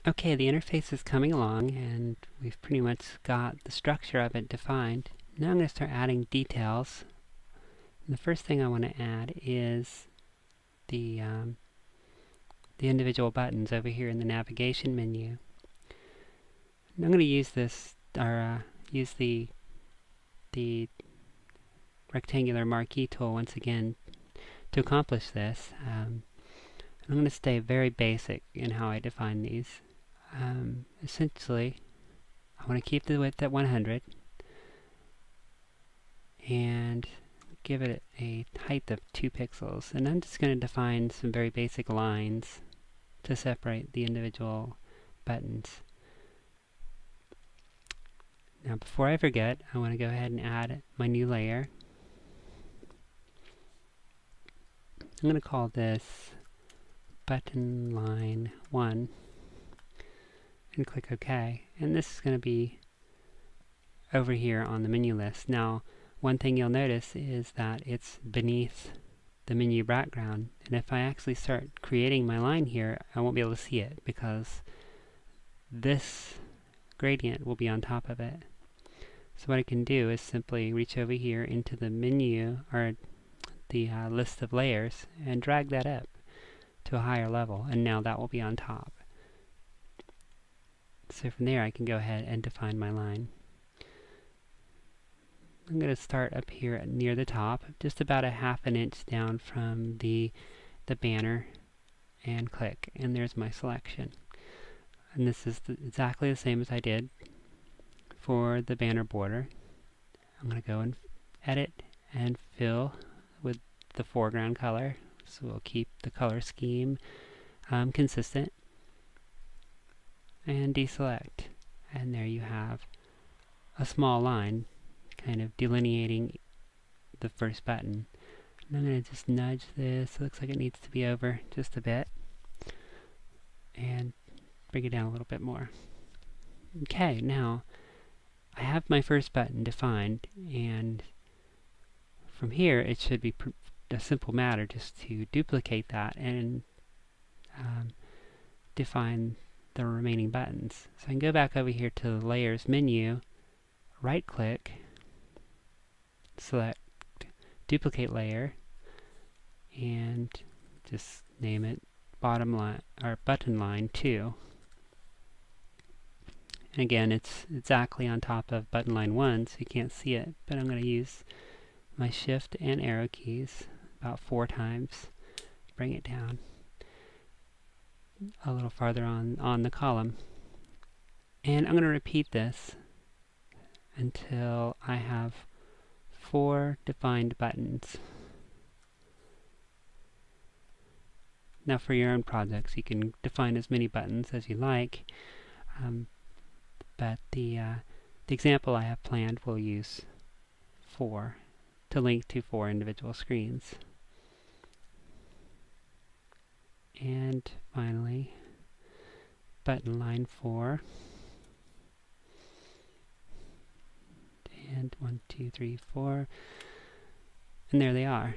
Okay, the interface is coming along and we've pretty much got the structure of it defined. Now I'm going to start adding details. And the first thing I want to add is the individual buttons over here in the navigation menu. And I'm going to use this, or use the rectangular marquee tool once again to accomplish this. I'm going to stay very basic in how I define these. Essentially, I want to keep the width at 100 and give it a height of 2 pixels. And I'm just going to define some very basic lines to separate the individual buttons. Now before I forget, I want to go ahead and add my new layer. I'm going to call this button line 1 and click OK. And this is going to be over here on the menu list. Now one thing you'll notice is that it's beneath the menu background, and if I actually start creating my line here, I won't be able to see it because this gradient will be on top of it. So what I can do is simply reach over here into the menu, or the list of layers, and drag that up to a higher level, and now that will be on top. So from there I can go ahead and define my line. I'm going to start up here near the top, just about a ½ inch down from the banner, and click, and there's my selection. And this is exactly the same as I did for the banner border. I'm going to go and edit and fill with the foreground color, so we'll keep the color scheme consistent, and deselect, and there you have a small line kind of delineating the first button. And I'm going to just nudge this. It looks like it needs to be over just a bit, and bring it down a little bit more. Okay, now I have my first button defined, and from here it should be a simple matter just to duplicate that and define the remaining buttons. So I can go back over here to the Layers menu, right click, select Duplicate Layer, and just name it bottom line, or button line 2. And again, it's exactly on top of button line 1, so you can't see it, but I'm going to use my shift and arrow keys about 4 times, bring it down a little farther on the column. And I'm going to repeat this until I have 4 defined buttons. Now for your own projects, you can define as many buttons as you like, but the example I have planned will use 4 to link to 4 individual screens. And finally, button line 4. And 1, 2, 3, 4. And there they are.